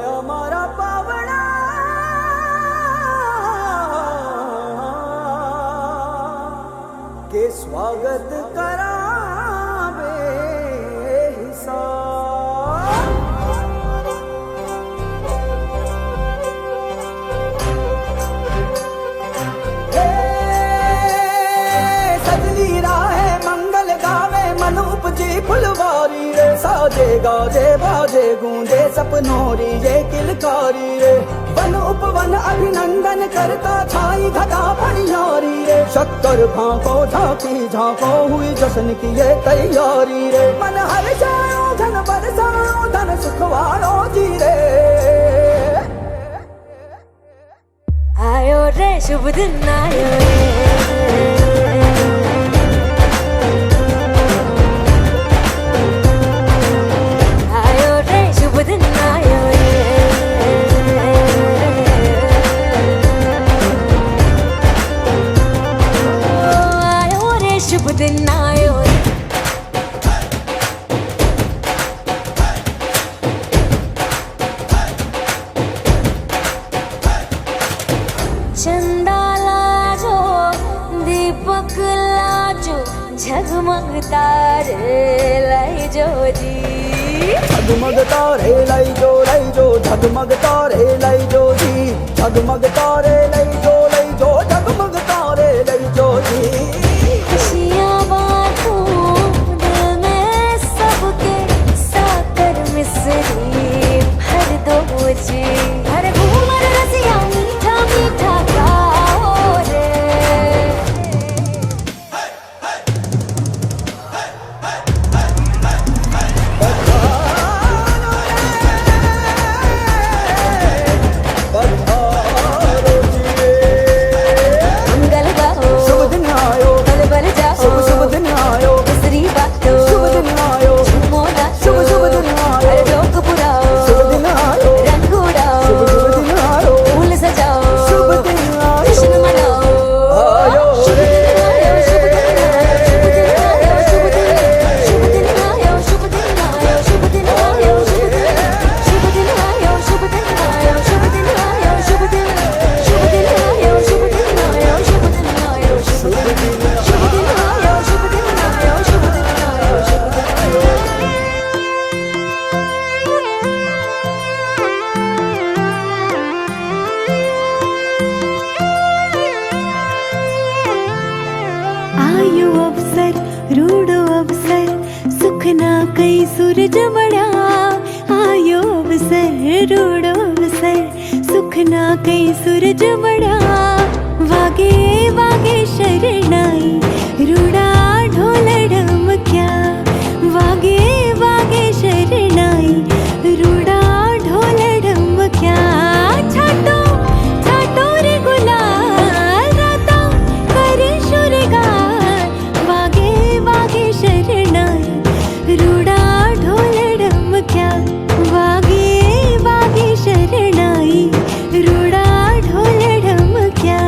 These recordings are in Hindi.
आया मारा पावड़ा के स्वागत करावे सजली राहे मंगल गावे मन उपजी फुलवारी रे साजे गाजे बाजे गूंजे सपनोरी ये किलकारी रे वन उपवन अभिनंदन करता छाई घटा फनियारी रे शक्कर भांको झांकी झांको हुई जश्न की ये तैयारी रे मन हर जाओ धन बरसाओ धन सुखवारो जी रे आयो रे शुभ दिन आयो रे चंदा लाजो दीपक लाजो झगमग तारे लाई जो जी झगमग तारे लाई जो झगमग तारे लाई जो जी झगमग तारे लाई जो झगमग तारे लाई जो जी खुशियाँ बांटूं दिल में सबके साकर मिसरी भर दो मुझे हर घूमर रसिया मीठा मीठा गाओ रे मंगल गाओ शुभ दिन आयो बल बल जाओ शुभ दिन आयो मिसरी बाटो शुभ दिन आयो झूमो नाचो शुभ दिन आयो हर जोक पुराओ शुभ दिन आयो रंग उड़ाओ शुभ दिन आयो फूल सजाओ शुभ दिन आयो जश्न मनाओ आयो शुभ रे दिन आयो शुभ दिन आयो शुभ दिन आयो शुभ दिन आयो शुभ दिन आयो शुभ दिन आयो शुभ दिन आयो शुभ दिन आयो शुभ दिन आयो शुभ दिन आयो शुभ दिन आयो शुभ दिन आयो शुभ दिन आयो शुभ दिन आयो शुभ दिन आयो शुभ दिन आयो अवसर रूडो अवसर सुखना कई सूरज मड़ा आयो अवसर रूडो अवसर सुखना कई सूरज मड़ा वागे वागे शरणाई रूडा ढोल ढमक्या वागे वागे शरणाई रूडा ढोल ढमक्या छाटो छाटो रे गुलाल राता करे शुरगार वागे वागे शरणाई रूडा ढोल ढमक्या वागे वागे शरणाई रूडा ढोल ढमक्या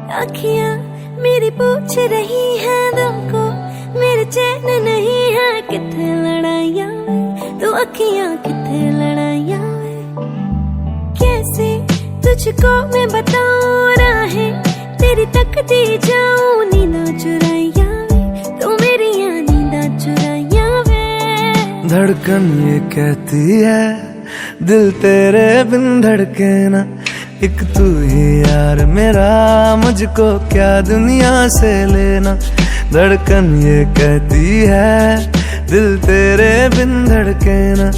अखियां मेरी पूछ रही है दिल को, मेरे चैन नहीं है किथे लड़ाइयां वे, तू अखियां किथे लड़ाइयां वे। कैसे तुझको मैं बताऊं राहें तेरी तकती जाऊं, नींदा चुराइयां वे, तू मेरी नींदा चुराइयां वे। धड़कन ये कहती है दिल तेरे बिन धड़के ना, एक तू ही यार मेरा, मुझको क्या दुनिया से लेना। धड़कन ये कहती है दिल तेरे बिन धड़के ना,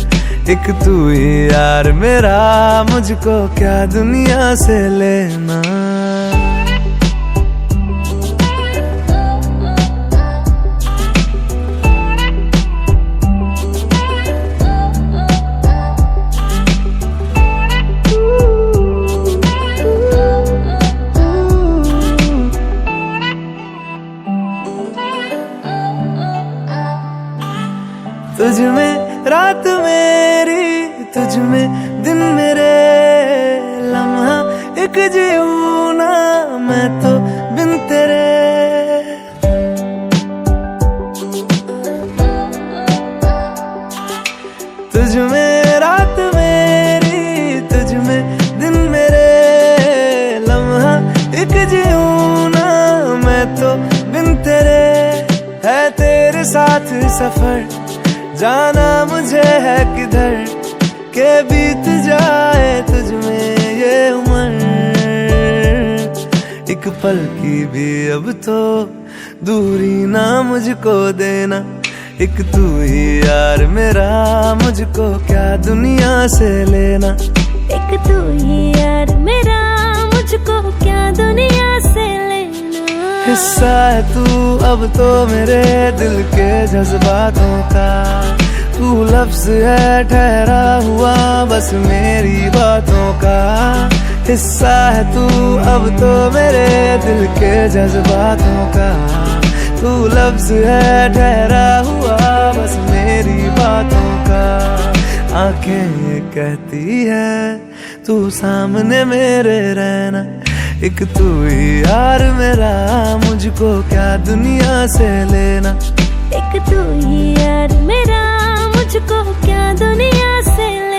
एक तू ही यार मेरा, मुझको क्या दुनिया से लेना। तुझ में रात मेरी, तुझ में दिन मेरे, लम्हा एक जीऊं ना मैं तो बिन तेरे। तुझ में रात मेरी, तुझ में दिन मेरे, लम्हा एक जीऊं ना मैं तो बिन तेरे। है तेरे साथ सफर, जाना मुझे है किधर के बीत जाए तुझ में ये उम्र। एक पल की भी अब तो दूरी ना मुझको देना, एक तू ही यार मेरा, मुझको क्या दुनिया से लेना। एक तू ही यार मेरा, मुझको क्या दुनिया से लेना। हिस्सा है तू अब तो मेरे दिल के जज्बातों का, तू लफ्ज है ठहरा हुआ बस मेरी बातों का। हिस्सा है तू अब तो मेरे दिल के जज्बातों का, तू लफ्ज है ठहरा हुआ बस मेरी बातों का। आंखें ये कहती है तू सामने मेरे रहना, एक तू ही यार मेरा, मुझको क्या दुनिया से लेना। एक तू ही यार मेरा, मुझको क्या दुनिया से लेना।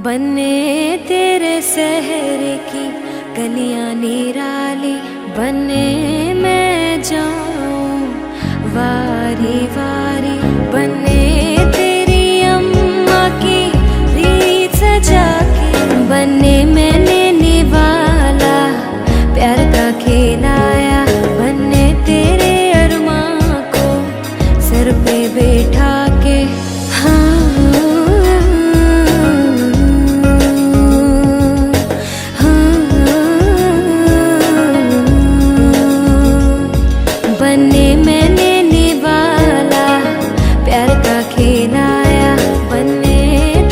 बने तेरे शहर की गलियां निराली, बने मैं जाऊं वारी वारी, बने तेरी अम्मा की रीत सजा के, बने मैंने निवाला प्यार का खिलाया, बने तेरे अरमां को सर पे बैठा के। हाँ बने मैंने निवाला प्यार का खिलाया, बने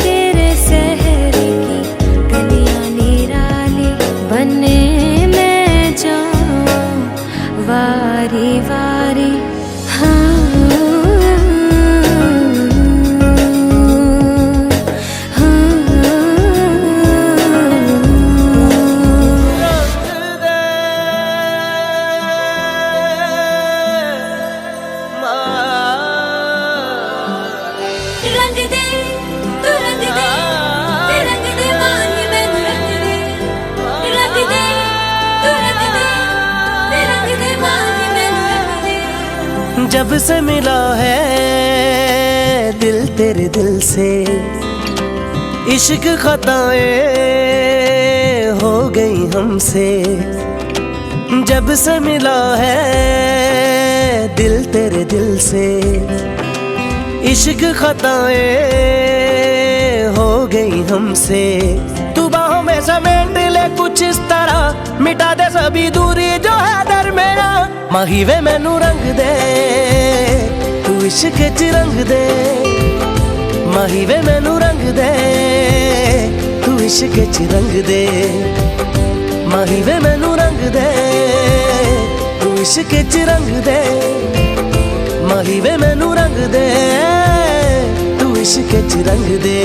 तेरे शहर की गलियां निराली, बने मैं जाऊं वारी वारी। हाँ रंग दे तू रंग दे, ते रंग दे माही मैनू रंग दे, रंग दे तू रंग दे, ते रंग दे माही मैनू रंग दे। जब से मिला है दिल तेरे दिल से, इश्क खताएं हो गई हमसे। जब से मिला है दिल तेरे दिल से, इश्क खताएं हो गई हमसे। तू बाहों में समेट ले कुछ इस तरह, मिटा दे सभी दूरी जो है दरमिया। माही वे मैनू रंग दे, तू इश्क च रंग दे, माही वे मैनू रंग दे, तू इश्क च रंग दे, माही वे मैनू रंग दे, तू इश्क च रंग दे, माही वे मैनू रंग दे, तू इश्क च रंग दे।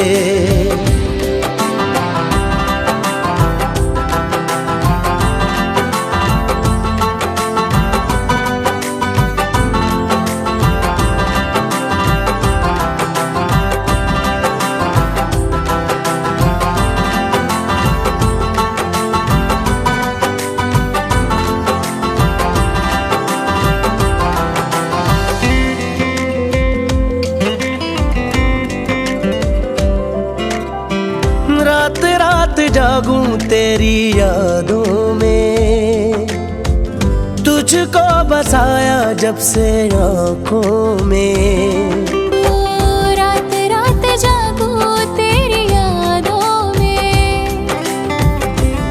रात रात जागूं तेरी यादों में, तुझको बसाया जब से आँखों में। रात रात जागूं तेरी यादों में,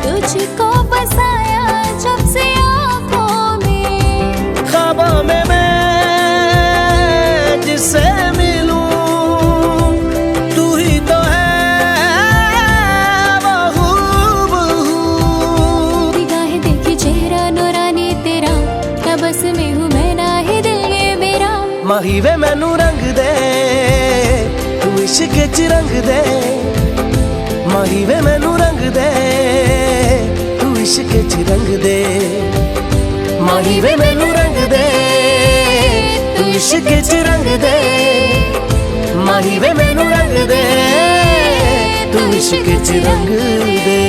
तुझको बसाया जब से आँखों में। ख्वाबों में मैं जिससे मिलूं, तू ही तो है वो हूबहू। निगाहें देखी चेहरा नूरानी तेरा, तबस में हूँ मैं ना ही दिल ये मेरा। माही वे मैनू रंग दे, तू इश्क च रंग दे, माही वे मैनू रंग दे, तू इश्क च रंग दे, माही वे मैनू रंग दे, तू इश्क च रंग दे, माही वे मैनू रंग दे, तू इश्क च रंग दे।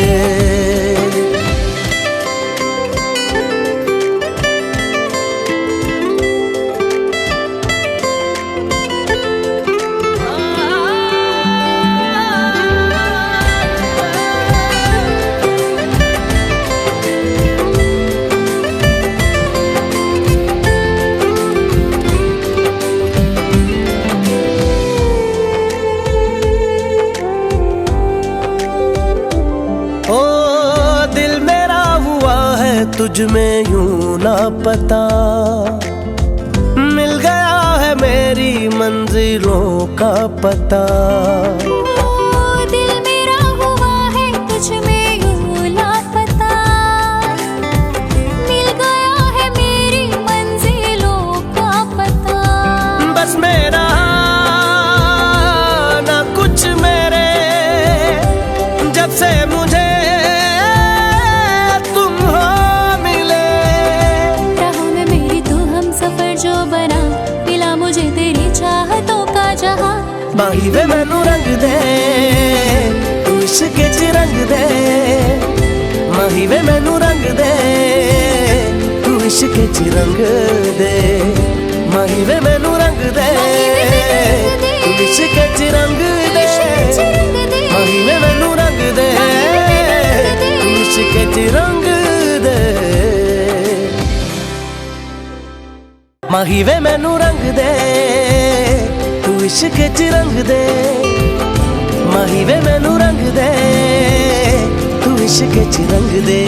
ओ दिल मेरा हुआ है तुझ में यूं लापता, मिल गया है मेरी मंजिलों का पता। दिल मेरा हुआ है तुझ में यूं लापता, मिल गया है मेरी मंजिलों का पता। बस मेरा ना कुछ मेरे, जब से मुझे तुम हो मिले। राहों में मेरी तू हम सफर जो बना, मिला मुझे तेरी चाहतों का जहां। माही वे मैनू रंग दे, तू इश्क च रंग दे माही वे मैनू रंग दे तू इश्क च रंग दे माही वे मैनू रंग दे तू इश्क च रंग दे माही वे मैनू रंग दे तू इश्क च रंग दे माही वे मैनू रंग दे तू इश्क च रंग दे माही वे मैनू रंग दे तू इश्क च रंग दे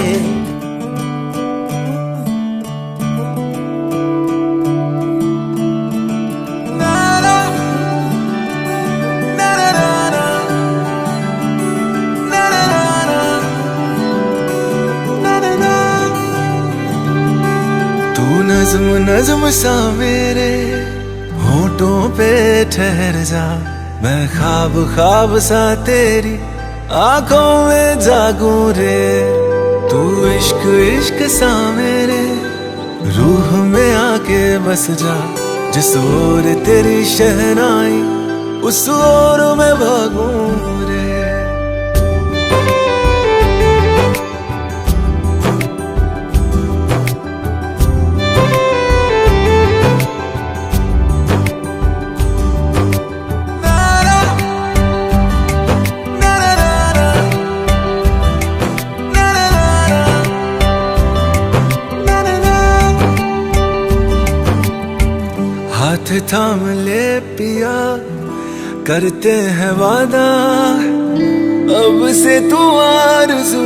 तू नज़्म नज़्म सा मेरे होठों पे ठहर जा मैं ख्वाब ख्वाब सा तेरी आंखों में जागूं रे तू इश्क इश्क सा मेरे रूह में आके बस जा जिस ओर तेरी शहनाई उस ओर मैं भागूं रे हाथ थाम ले पिया करते हैं वादा अब से तू आरज़ू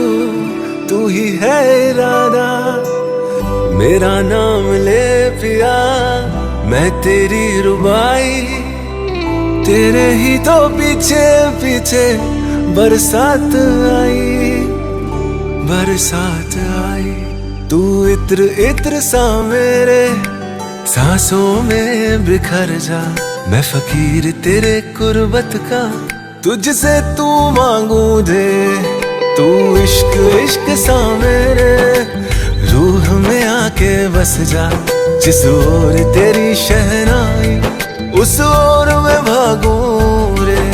तू ही है इरादा मेरा नाम ले पिया मैं तेरी रुबाई तेरे ही तो पीछे पीछे बरसात आई तू इत्र इत्र सा मेरे सांसों में बिखर जा मैं फकीर तेरे कुर्बत का तुझसे तू मांगू दे तू इश्क इश्क सा मेरे रूह में आके बस जा जिस ओर तेरी शहनाई उस ओर मैं भागूं रे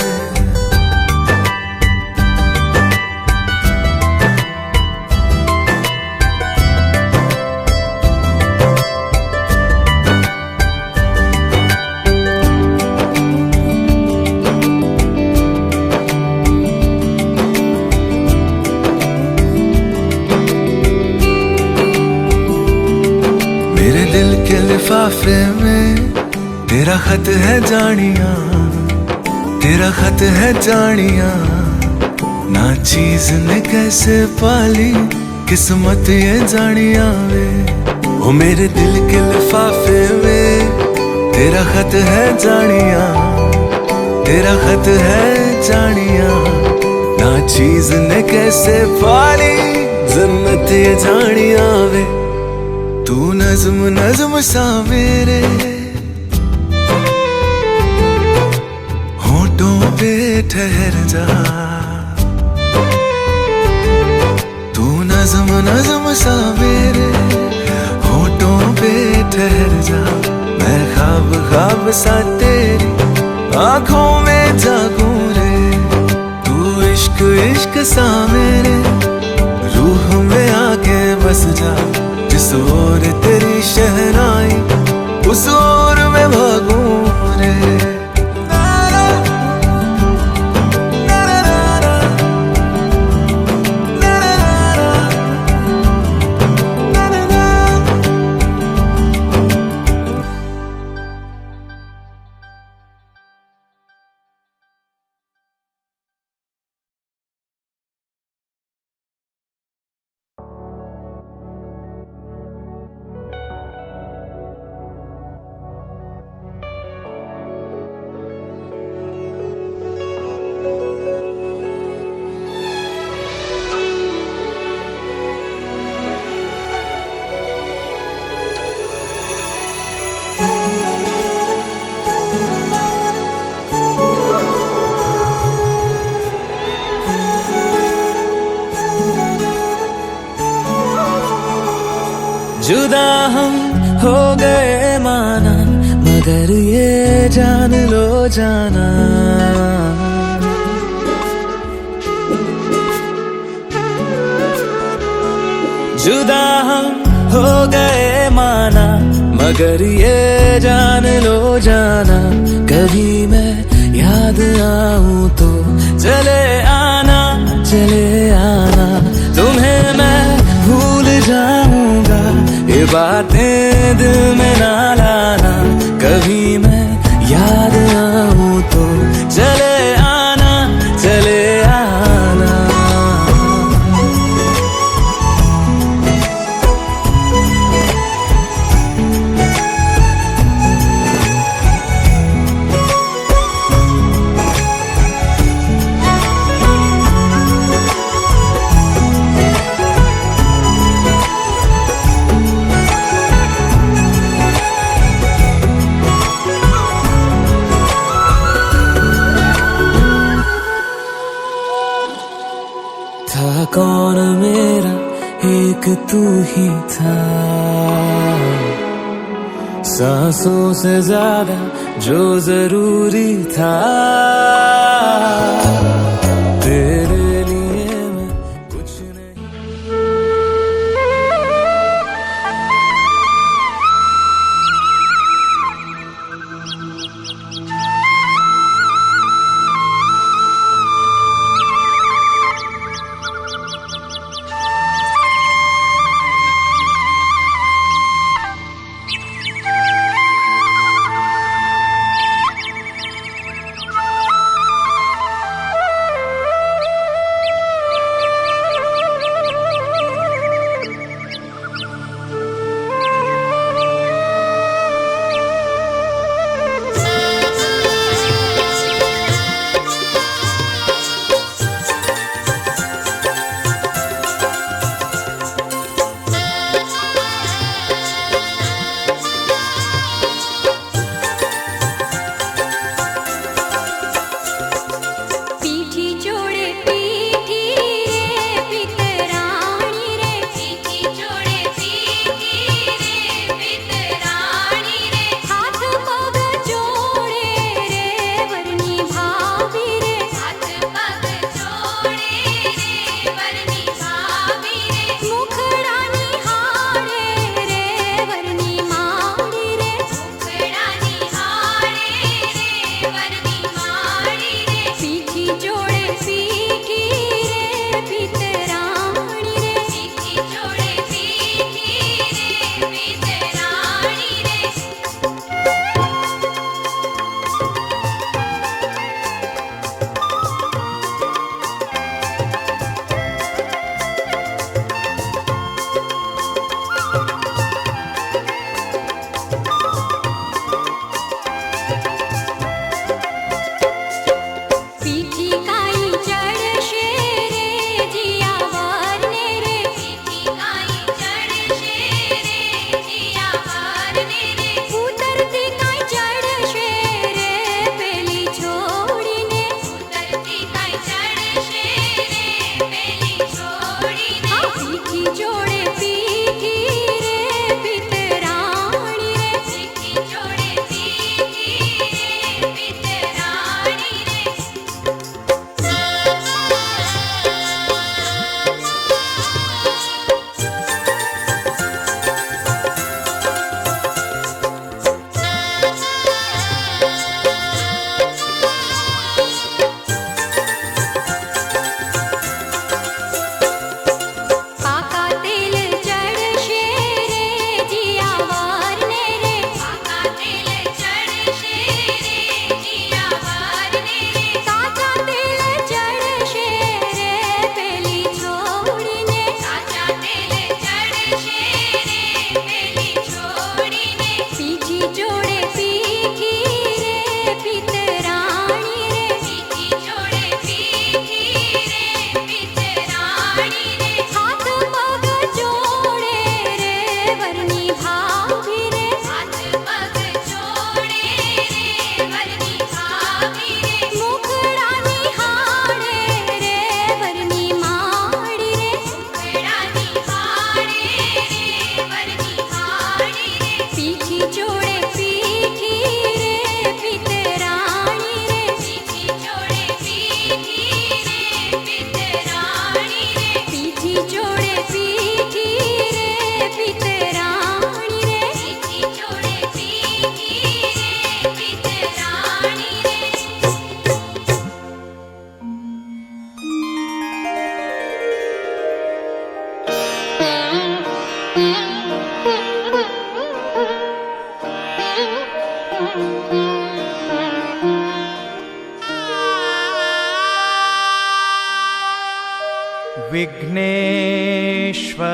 दिल के लिफाफे में तेरा खत है जानिया तेरा खत है जानिया ना चीज ने कैसे पाली किस्मत ये जानिया वे ओ मेरे दिल के लिफाफे में तेरा खत है जानिया तेरा खत है जानिया ना चीज ने कैसे पाली जन्नत ये जानिया वे तू नज़्म नज़्म सा मेरे होठों पे ठहर जा तू नज़्म नज़्म सा मेरे होठों पे ठहर जा मैं ख्वाब ख्वाब सा तेरी आंखों में जागूं रे तू इश्क इश्क सा मेरे रूह में आके बस जा जिस ओर तेरी शहनाई उस ओर मैं भागूं रे जुदा हम हो गए माना मगर ये जान लो जाना जुदा हम हो गए माना, मगर ये जान लो जाना, कभी मैं याद आऊं तो चले आना, चले आना। तुम्हें मैं भूल जाऊंगा, ये बातें दिल में ना लाना, कभी मैं याद आऊं तो चले आना, चले आना। था कौन मेरा, एक तू ही था, सांसों से ज्यादा जो जरूरी था, तेरे लिए मैं कुछ नहीं।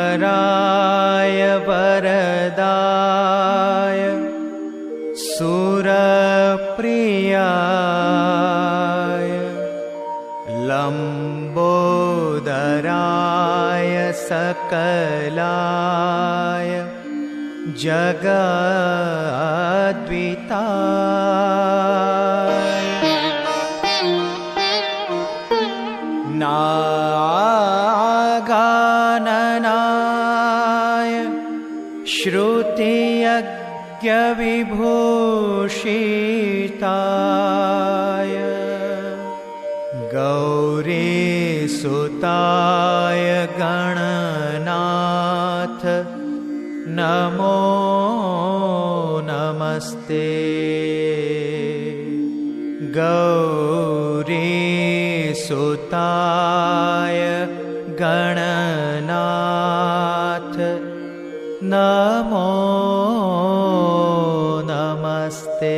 विघ्नेश्वराय वरदाय सुरप्रियाय लंबोदराय सकलाय जगद्विताय नागाननाय श्रुतियज्ञविभूषिताय गौरीसुताय गणनाथ नमो नमस्ते गौरीसुताय गणनाथ नमो नमस्ते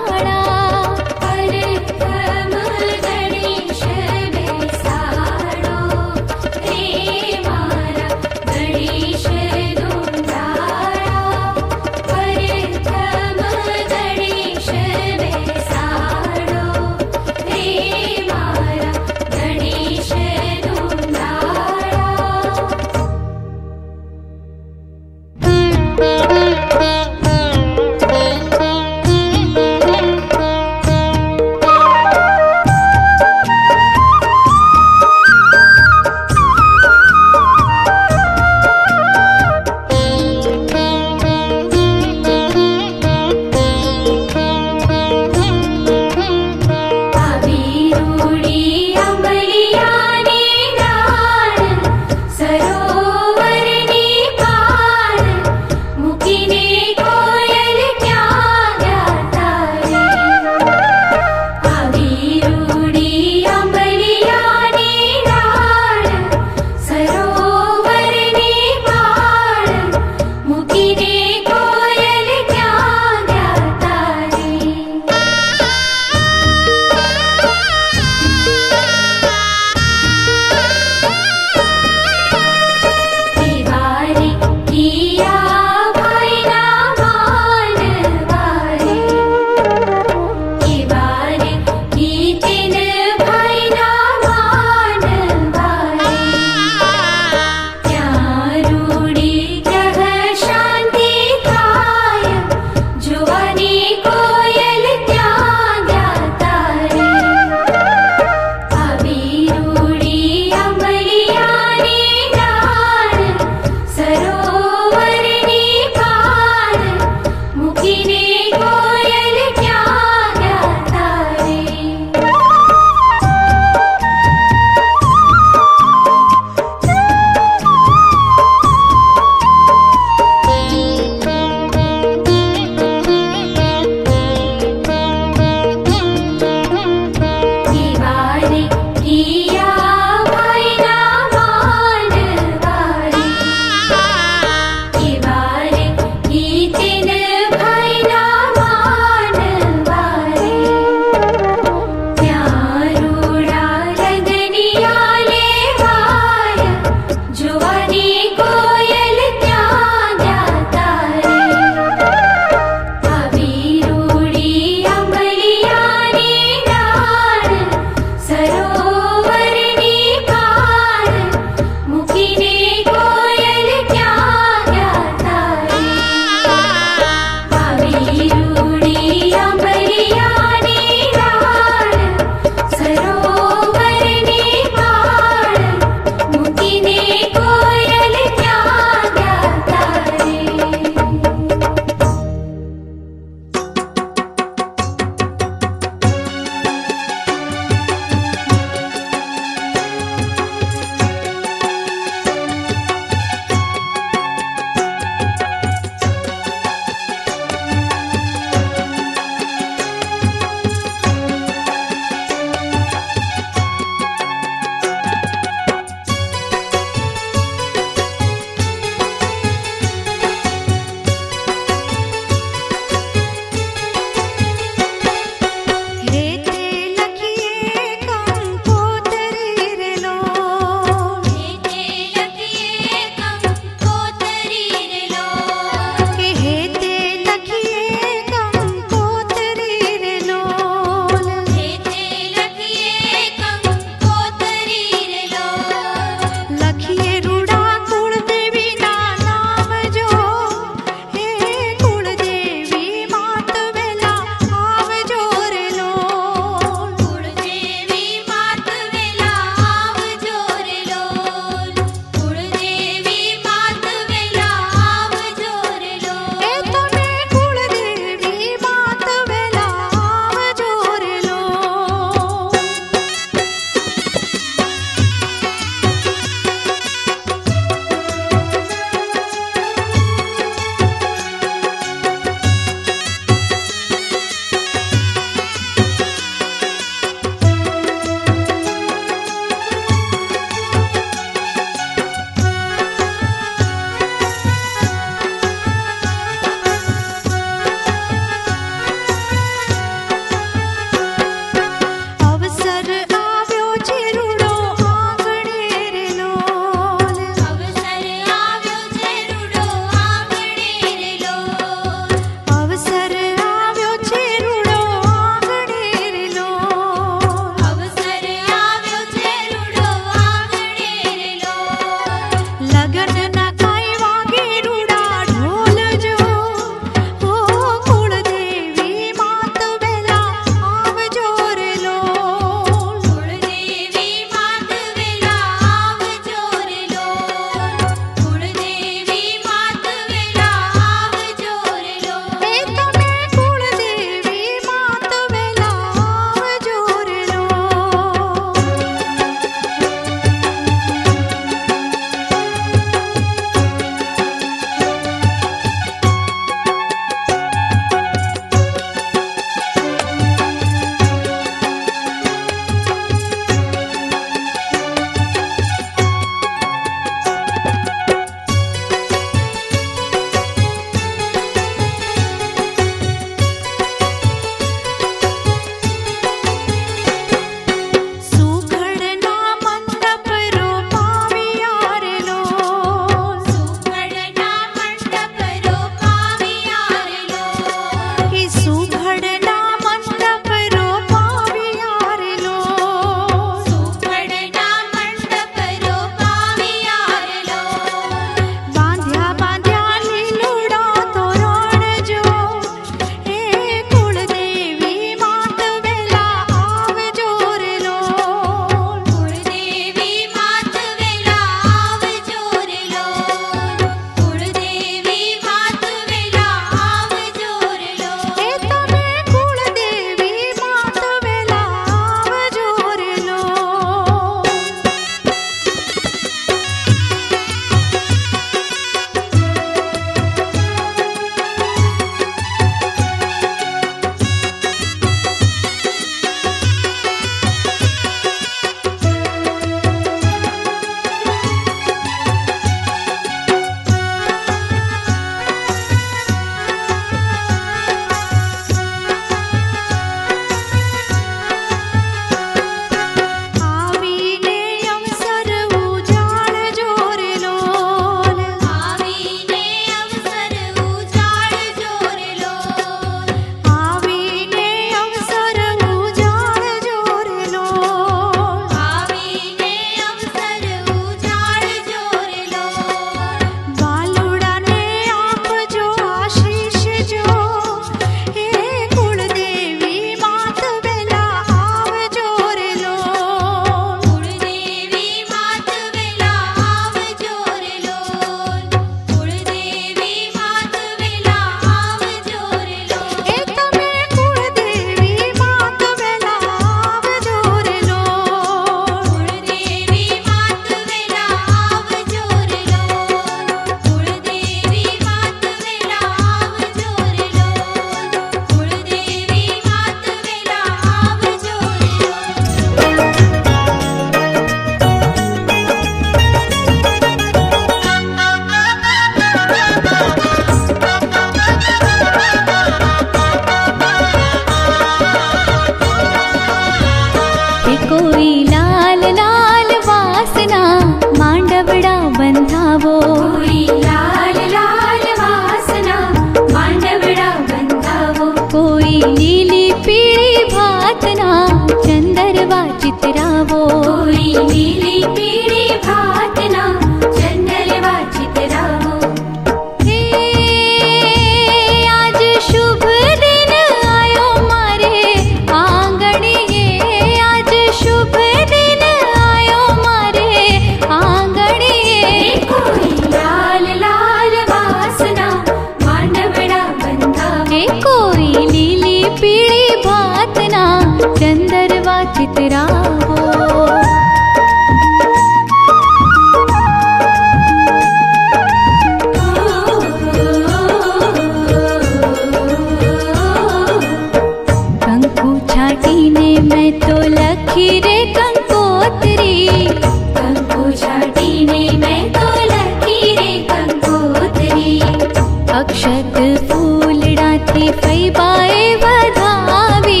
अक्षत फूलडाથી ફૈબાએ વધાવી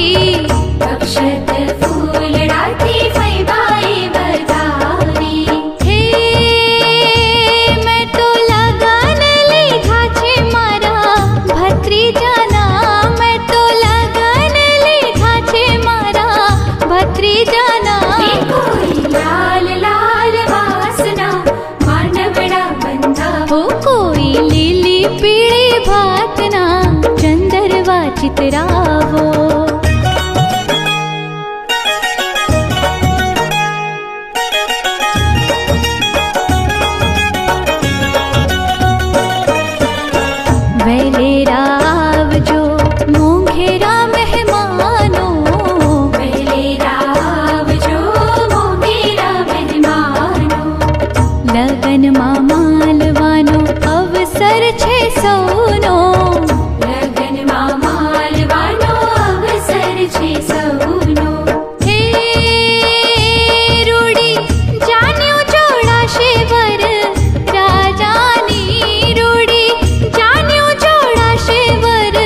અક્ષત ફૂલડાથી ફૈબાએ વધાવી હે મેં તો લગન લીધા છે મારા ભત્રીજાના મેં તો લગન લીધા છે મારા ભત્રીજાના કોઈ લાલ લાલ વાસના માનવડા બંધાવો કોઈ લીલી પીળી ભાતના ચંદરવા ચિતરાવો વેલેરા આવજો મોંઘેરા મહેમાનો વેલેરા આવજો મોંઘેરા મહેમાનો લગનમાં માલવાનો અવસર છે સૌનો લગનમાં માલવાનો અવસર છે સૌનો હે રૂડી જાન્યું જોડાશે વર રાજાની રૂડી જાન્યું જોડાશે વર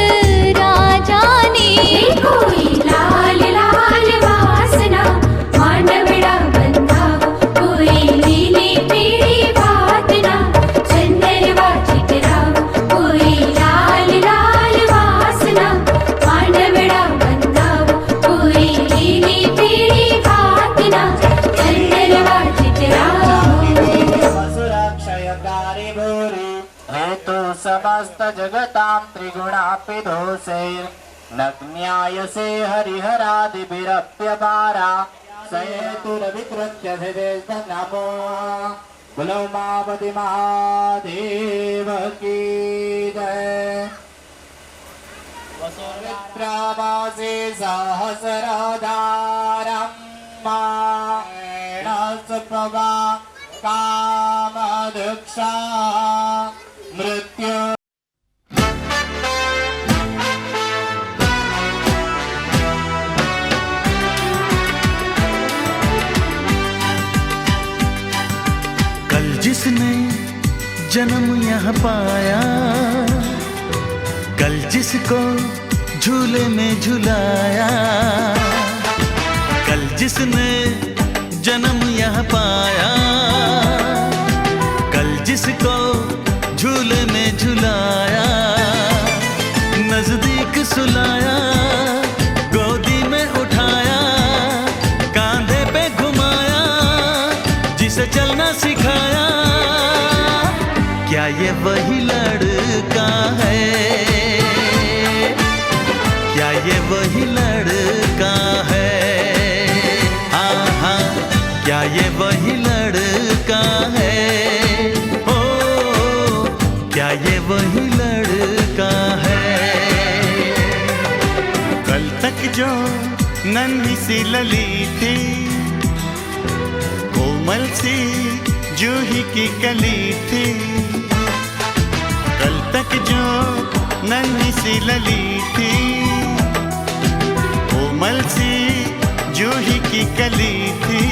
રાજાની કોઈ લાલ લાલ વાસના માંડવડા બંધાવો કોઈ લીલી પીળી ભાતના ચંદરવા ચિતરાવો કોઈ લાલ લાલ વાસના માંડવડા બંધાવો કોઈ લીલી પીળી ભાતના ચંદરવા ચિતરાવો वसुरक्षयकारि भूरि हेतु समस्त जगतां त्रिगुणापिधोषैर् न ज्ञायसे हरिहरादिभिरप्यपारा स हेतुरविकृत्य नमो बोलो उमापति महादेव की जय वसुमित्रामासे सहस्रधारं माणसप्रभा कामदक्षा मृत्यु कल जिसने जन्म यहाँ पाया कल जिसको झूले में झुलाया कल जिसने जन्म यहाँ पाया कल जिसको झूले में झुलाया नजदीक सुलाया गोदी में उठाया कांधे पे घुमाया जिसे चलना सिखाया क्या ये वही लड़का है क्या ये वही लड़का है क्या ये वही लड़का है ओ क्या ये वही लड़का है कल तक जो नन्ही सी लली थी कोमल सी जूही की कली थी कल तक जो नन्ही सी लली थी कोमल सी जूही की कली थी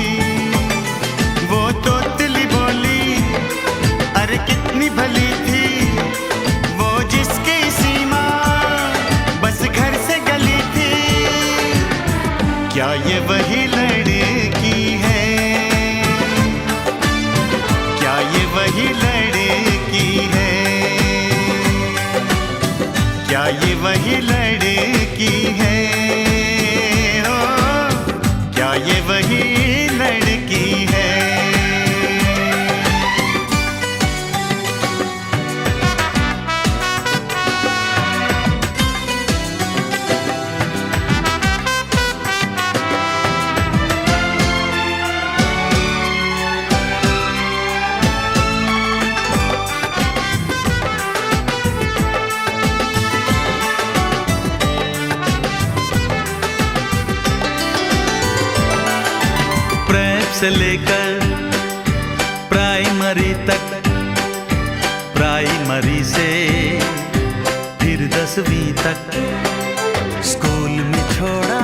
वो तो तिली बोली अरे कितनी भली थी वो जिसकी सीमा बस घर से गली थी क्या ये वही लड़की है क्या ये वही लड़की है क्या ये वही लड़की है ओ क्या ये वही लड़की है से लेकर प्राइमरी तक प्राइमरी से फिर 10वीं तक स्कूल में छोड़ा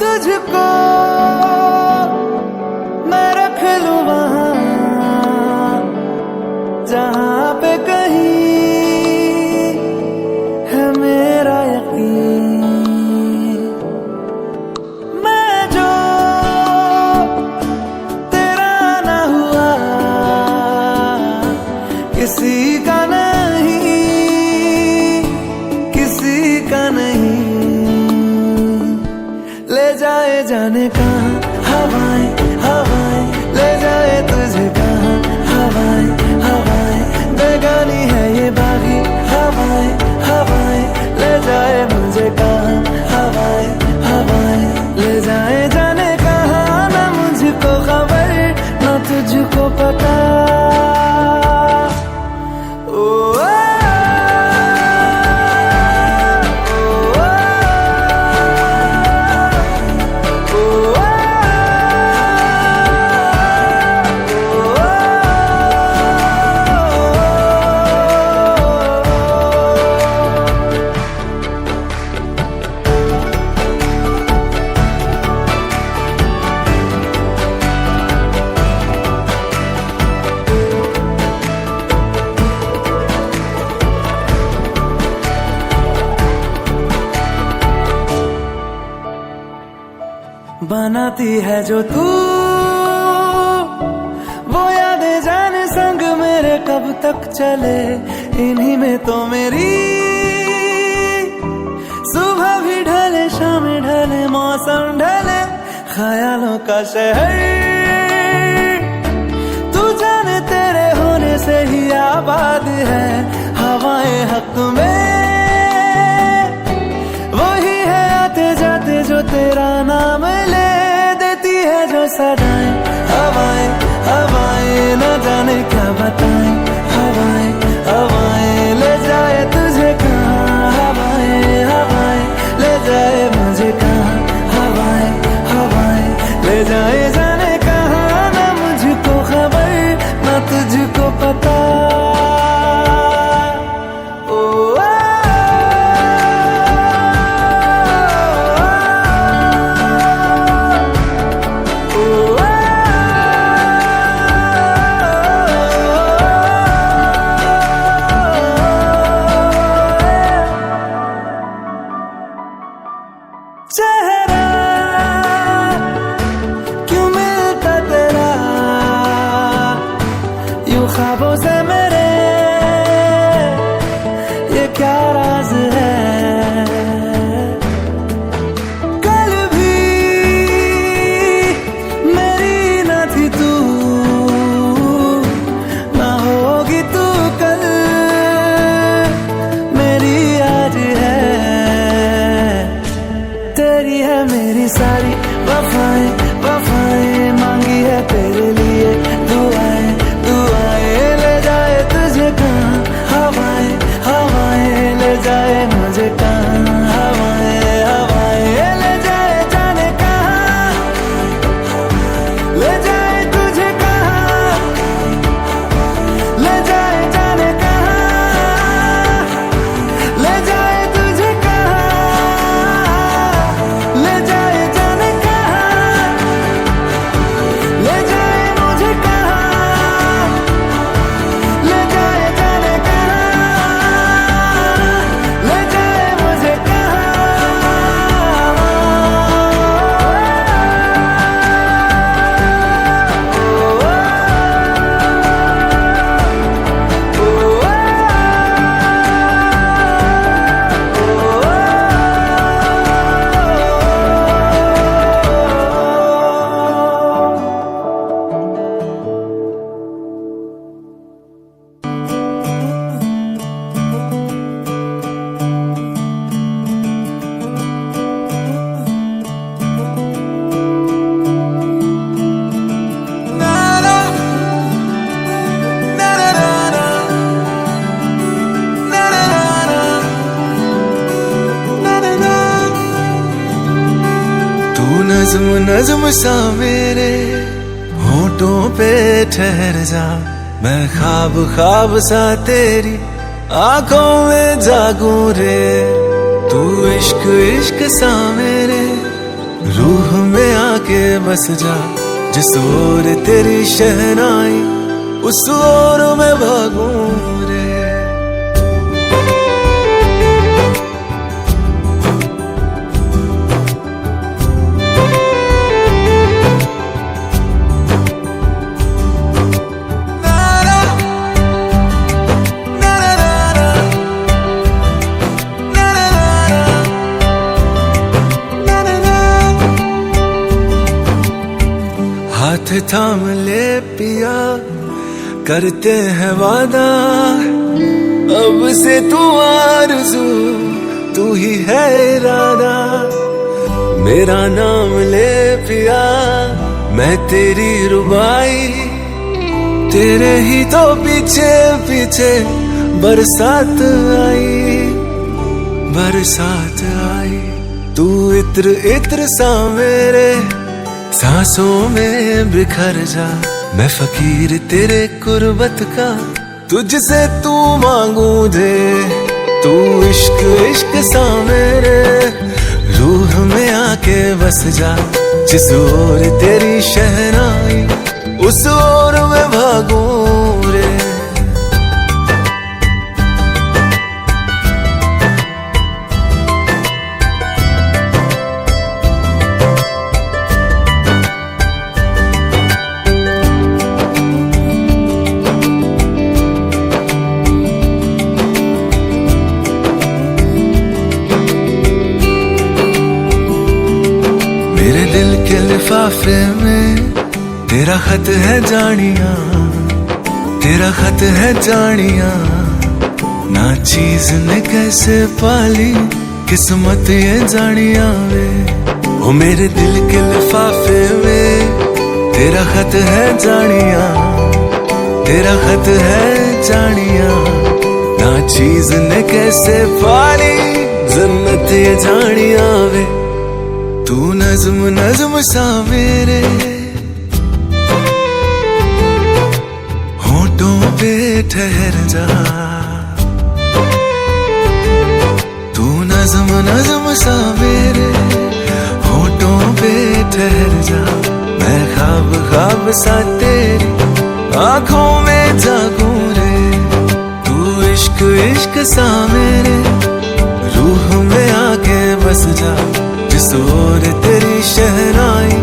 तुझको मैं रख लूं वहां जहां पे कहीं है मेरा यकीन। मैं जो तेरा ना हुआ किसी का नहीं, किसी का नहीं। ले जाए जाने कहाँ हवाएं हवाएं, ले जाए तुझे कहाँ हवाएं हवाएं। बेगानी है ये बागी हवाएं हवाएं, ले जाए मुझे कहाँ हवाएं हवाएं। ले जाए जाने कहाँ, ना मुझको खबर ना तुझको पता। ओ बनाती है जो तू वो यादें जाने संग मेरे कब तक चले। इन्हीं में तो मेरी सुबह भी ढले शाम ढले मौसम ढले। ख्यालों का शहर तू जाने तेरे होने से ही आबाद है। हवाएं हक में वही है आते जाते जो तेरा नाम ले देती है जो सदाएं। हवाएं हवाएं न जाने क्या बताएं। हवाएं हवाएं ले जाए तुझे कहाँ हवाएं हवाएं, ले जाए मुझे कहाँ हवाएं हवाएं। ले जाए जाने कहाँ, ना मुझको खबर ना तुझको पता। चेहरा क्यों मिलता तेरा यूं ख्वाबों से मेरे, ये क्या राज है। कल भी मेरी न थी तू, ना होगी तू कल मेरी आज है। तेरी है मेरी सारी वफाएं वफाएं, मांगी है तेरे लिए दुआएं दुआएं। ले जा नज्म नज्म सा मेरे होठों पे ठहर जा, मैं ख्वाब ख्वाब सा तेरी आंखों में जागूं रे। तू इश्क इश्क सा मेरे रूह में आके बस जा, जिस ओर तेरी शहनाई उस ओर मैं भागूं रे। हाथ थाम ले पिया, करते हैं वादा, अब से तू आरज़ू तू ही है इरादा। मेरा नाम ले पिया, मैं तेरी रुबाई, तेरे ही तो पीछे पीछे बरसात आई, बरसात आई। तू इत्र इत्र सा मेरे सांसों में बिखर जा, मैं फकीर तेरे कुर्बत का, तुझसे तू मांगू दे। तू इश्क इश्क सा मेरे रूह में आके बस जा, जिस ओर तेरी शहनाई उस ओर मैं भागूं रे। मेरे दिल के लिफाफे में तेरा खत है जानिया, तेरा खत है जानिया। ना चीज ने कैसे पाली किस्मत ये जानिया वे। ओ मेरे दिल के लिफाफे में तेरा खत है जानिया, तेरा खत है जानिया। ना चीज ने कैसे पाली जन्नत ये जानिया वे। तू नज्म नज्म सा मेरे होठों पे ठहर जा, तू नज्म नज्म सा मेरे होठों पे ठहर जा। मैं ख्वाब ख्वाब सा तेरी आंखों में जागूं रे। तू इश्क इश्क सा मेरे रूह में आके बस जा, जिस ओर तेरी शहनाई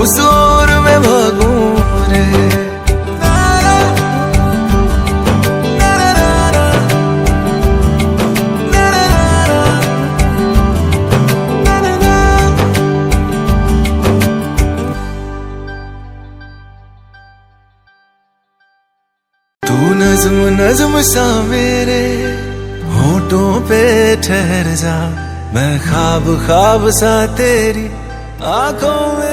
उस ओर मैं भागूं रे। तू नज्म नज्म सा मेरे होठों पे ठहर जा, मैं ख्वाब ख्वाब सा तेरी आंखों में